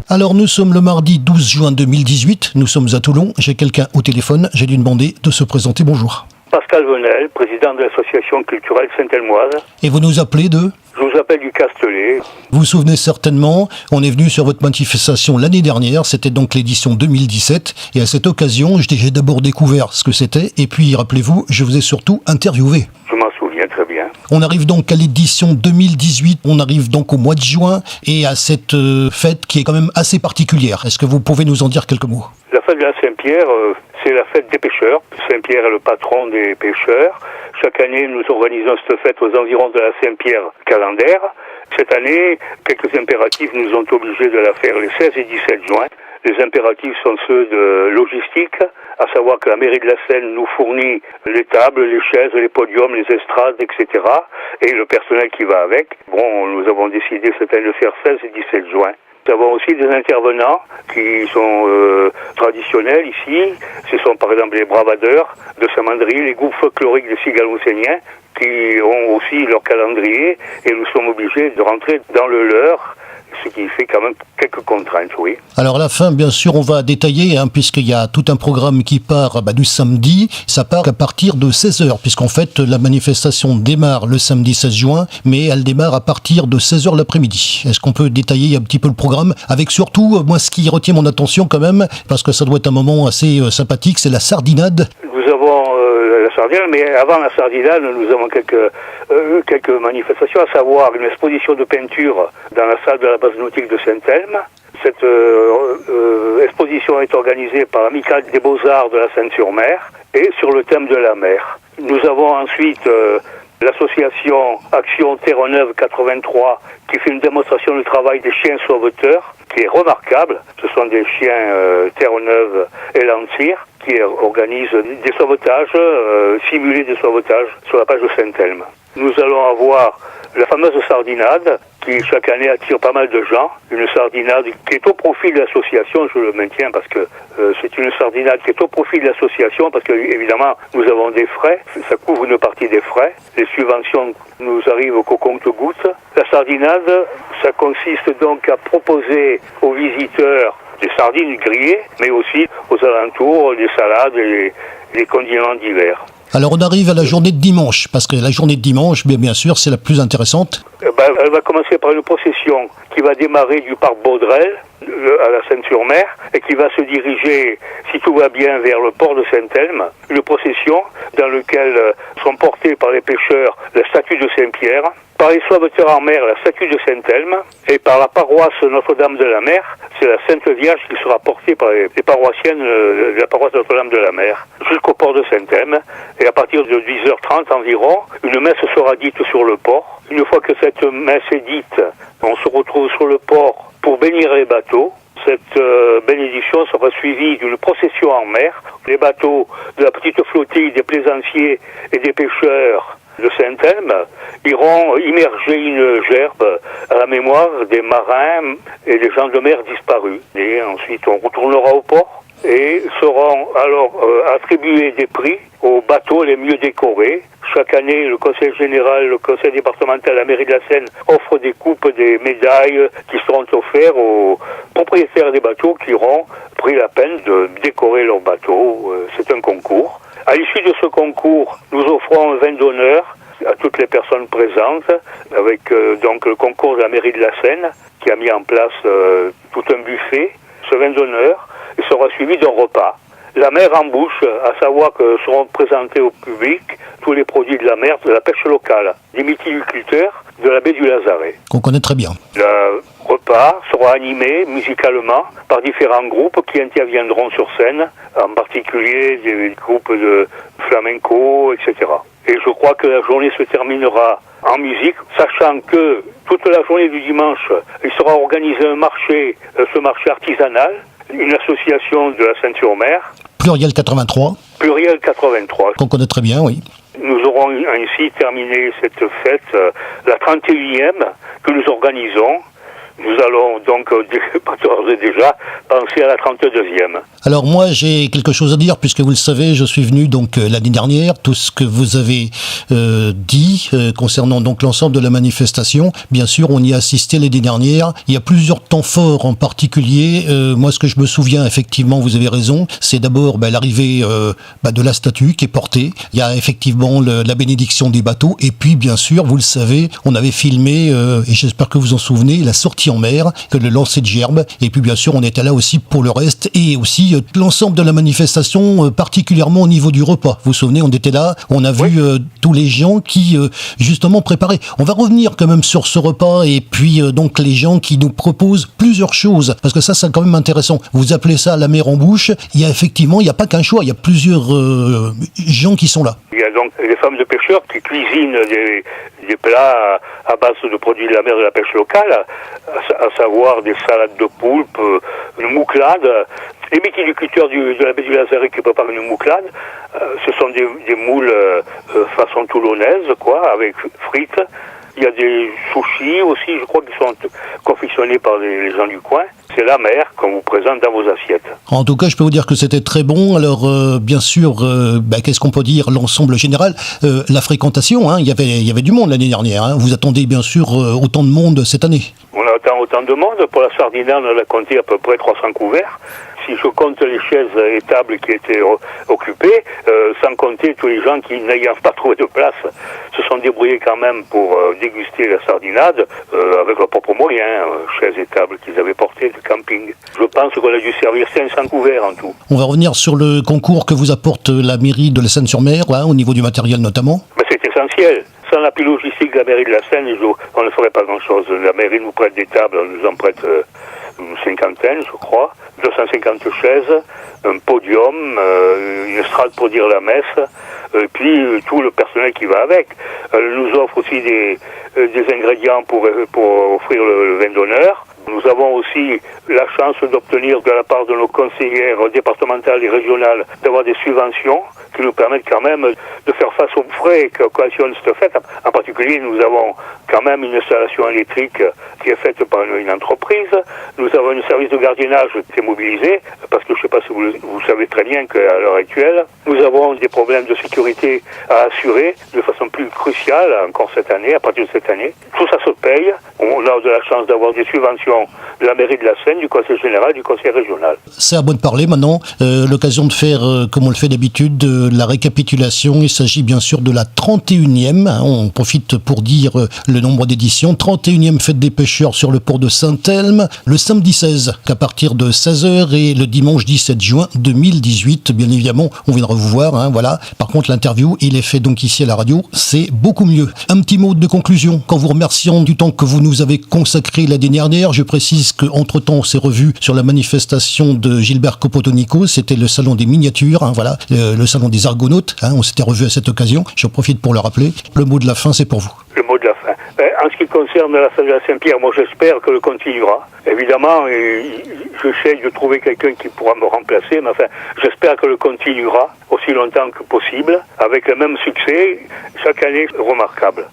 Alors nous sommes le mardi 12 juin 2018, nous sommes à Toulon, j'ai quelqu'un au téléphone, j'ai dû demander de se présenter, bonjour. Pascal Venel, président de l'association culturelle Saint-Elmoise. Et vous nous appelez de ? Je vous appelle du Castellet. Vous vous souvenez certainement, on est venu sur votre manifestation l'année dernière, c'était donc l'édition 2017, et à cette occasion, j'ai d'abord découvert ce que c'était, et puis rappelez-vous, je vous ai surtout interviewé. Je m'en souviens très bien. On arrive donc à l'édition 2018, on arrive donc au mois de juin, et à cette fête qui est quand même assez particulière. Est-ce que vous pouvez nous en dire quelques mots ? La fête de la Saint-Pierre, c'est la fête des pêcheurs. Saint-Pierre est le patron des pêcheurs. Chaque année, nous organisons cette fête aux environs de la Saint-Pierre calendaire. Cette année, quelques impératifs nous ont obligés de la faire les 16 et 17 juin. Les impératifs sont ceux de logistique, à savoir que la mairie de la Seine nous fournit les tables, les chaises, les podiums, les estrades, etc. et le personnel qui va avec. Bon, nous avons décidé cette année de faire 16 et 17 juin. Nous avons aussi des intervenants qui sont traditionnels ici. Ce sont par exemple les bravadeurs de Saint-Mandry, les groupes folkloriques des Cigaloncéniens qui ont aussi leur calendrier et nous sommes obligés de rentrer dans le leur, ce qui fait quand même quelques contraintes, oui. Alors à la fin, bien sûr, on va détailler, puisqu'il y a tout un programme qui part du samedi. Ça part à partir de 16h, puisqu'en fait, la manifestation démarre le samedi 16 juin, mais elle démarre à partir de 16h l'après-midi. Est-ce qu'on peut détailler un petit peu le programme ? Avec surtout, moi, ce qui retient mon attention quand même, parce que ça doit être un moment assez sympathique, c'est la sardinade. Nous avons la sardinade, mais avant la sardinade, nous avons quelques manifestations, à savoir une exposition de peinture dans la salle de la base nautique de Saint-Elme. Cette exposition est organisée par l'Amicale des Beaux-Arts de la Seine-sur-Mer et sur le thème de la mer. Nous avons ensuite l'association Action Terre-Neuve 83 qui fait une démonstration du travail des chiens sauveteurs qui est remarquable. Ce sont des chiens Terre-Neuve et Lantyre qui organisent des sauvetages, simulés des sauvetages sur la plage de Saint-Elme. Nous allons avoir la fameuse sardinade qui chaque année attire pas mal de gens. Une sardinade qui est au profit de l'association, je le maintiens parce que c'est une sardinade qui est au profit de l'association parce que évidemment nous avons des frais, ça couvre une partie des frais. Les subventions nous arrivent qu'au compte-gouttes. La sardinade, ça consiste donc à proposer aux visiteurs des sardines grillées, mais aussi aux alentours des salades et des condiments divers. Alors on arrive à la journée de dimanche, parce que la journée de dimanche, bien sûr, c'est la plus intéressante. Elle va commencer par une procession qui va démarrer du parc Baudrel à la Seine-sur-Mer et qui va se diriger, si tout va bien, vers le port de Saint-Elme. Une procession dans laquelle sont portés par les pêcheurs la statue de Saint-Pierre, par les sauveteurs en mer la statue de Saint-Elme et par la paroisse Notre-Dame de la Mer, c'est la Sainte Vierge qui sera portée par les paroissiennes de la paroisse Notre-Dame de la Mer jusqu'au port de Saint-Elme. Et à partir de 10h30 environ, une messe sera dite sur le port. Une fois que cette messe est dite, on se retrouve sur le port pour bénir les bateaux. Cette bénédiction sera suivie d'une procession en mer. Les bateaux de la petite flottille des plaisanciers et des pêcheurs de Saint-Elme iront immerger une gerbe à la mémoire des marins et des gens de mer disparus. Et ensuite, on retournera au port et seront alors attribués des prix aux bateaux les mieux décorés. Chaque année, le conseil général, le conseil départemental, la mairie de la Seine offre des coupes, des médailles qui seront offertes aux propriétaires des bateaux qui auront pris la peine de décorer leurs bateaux. C'est un concours. À l'issue de ce concours, nous offrons un vin d'honneur à toutes les personnes présentes, avec donc le concours de la mairie de la Seine qui a mis en place tout un buffet. Ce vin d'honneur sera suivi d'un repas. La mer en bouche, à savoir que seront présentés au public tous les produits de la mer, de la pêche locale, des mytiliculteurs de la baie du Lazaret. Qu'on connaît très bien. Le repas sera animé musicalement par différents groupes qui interviendront sur scène, en particulier des groupes de flamenco, etc. Et je crois que la journée se terminera en musique, sachant que toute la journée du dimanche, il sera organisé un marché, ce marché artisanal, une association de la Seine-sur-Mer. Pluriel 83. Pluriel 83. Qu'on connaît très bien, oui. Nous aurons ainsi terminé cette fête, la 31e, que nous organisons Nous allons donc déjà penser à la 32e. Alors moi j'ai quelque chose à dire puisque vous le savez, je suis venu donc l'année dernière, tout ce que vous avez dit concernant donc l'ensemble de la manifestation, bien sûr on y a assisté l'année dernière, il y a plusieurs temps forts en particulier, moi ce que je me souviens effectivement, vous avez raison, c'est d'abord l'arrivée de la statue qui est portée, il y a effectivement la bénédiction des bateaux et puis bien sûr vous le savez, on avait filmé et j'espère que vous en souvenez, la sortie en mer, que le lancer de gerbes et puis bien sûr on était là aussi pour le reste et aussi l'ensemble de la manifestation, particulièrement au niveau du repas. Vous vous souvenez, on était là, on a vu tous les gens qui justement préparaient. On va revenir quand même sur ce repas et puis donc les gens qui nous proposent plusieurs choses, parce que ça c'est quand même intéressant. Vous appelez ça la mer en bouche, il y a effectivement, il n'y a pas qu'un choix, il y a plusieurs gens qui sont là. Il y a donc les femmes de pêcheurs qui cuisinent des plats à base de produits de la mer, de la pêche locale, à savoir des salades de poulpe, une mouclade. Les viticulteurs de la baie du Lazaret qui préparent une mouclade, ce sont des moules façon toulonnaise, avec frites. Il y a des sushis aussi, je crois, qui sont confectionnés par les gens du coin. C'est la mer qu'on vous présente dans vos assiettes. En tout cas, je peux vous dire que c'était très bon. Alors, bien sûr, qu'est-ce qu'on peut dire, l'ensemble général, la fréquentation, il y avait du monde l'année dernière. Vous attendez bien sûr autant de monde cette année. On attend autant de monde. Pour la Sardinale, on a compté à peu près 300 couverts. Si je compte les chaises et tables qui étaient occupées, sans compter tous les gens qui, n'ayant pas trouvé de place, se sont débrouillés quand même pour déguster la sardinade avec leurs propres moyens, chaises et tables qu'ils avaient portées du camping. Je pense qu'on a dû servir 500 couverts en tout. On va revenir sur le concours que vous apporte la mairie de la Seine-sur-Mer, au niveau du matériel notamment. C'est essentiel. Sans l'appui logistique de la mairie de la Seine, on ne ferait pas grand-chose. La mairie nous prête des tables, on nous en prête une cinquantaine, je crois, 250 chaises, un podium, une estrade pour dire la messe, et puis tout le personnel qui va avec. Elle nous offre aussi des ingrédients pour offrir le vin d'honneur. Nous avons aussi la chance d'obtenir de la part de nos conseillères départementales et régionales d'avoir des subventions qui nous permettent quand même de faire face aux frais qu'occasionnent cette fête. En particulier, nous avons quand même une installation électrique qui est faite par une entreprise. Nous avons un service de gardiennage qui est mobilisé, parce que je ne sais pas si vous savez très bien qu'à l'heure actuelle, nous avons des problèmes de sécurité à assurer de façon plus cruciale encore cette année, à partir de cette année. Tout ça se paye. On a de la chance d'avoir des subventions de la mairie de la Seine, du conseil général, du conseil régional. C'est à bon de parler maintenant. L'occasion de faire, comme on le fait d'habitude, la récapitulation. Il s'agit bien sûr de la 31e. On profite pour dire le nombre d'éditions. 31e fête des pêcheurs sur le port de Saint-Elme. Le samedi 16, à partir de 16h et le dimanche 17 juin 2018. Bien évidemment, on viendra vous voir. Voilà. Par contre, l'interview, il est fait donc ici à la radio. C'est beaucoup mieux. Un petit mot de conclusion. Qu'en vous remerciant du temps que vous nous avez consacré l'année dernière, je précise qu'entre-temps, on s'est revu sur la manifestation de Gilbert Copotonico. C'était le salon des miniatures, le salon des Argonautes. On s'était revu à cette occasion. Je profite pour le rappeler. Le mot de la fin, c'est pour vous. Le mot de la fin. En ce qui concerne la fête de la Saint-Pierre, moi j'espère que le continuera. Évidemment, j'essaie de trouver quelqu'un qui pourra me remplacer, mais j'espère que le continuera aussi longtemps que possible, avec le même succès, chaque année remarquable.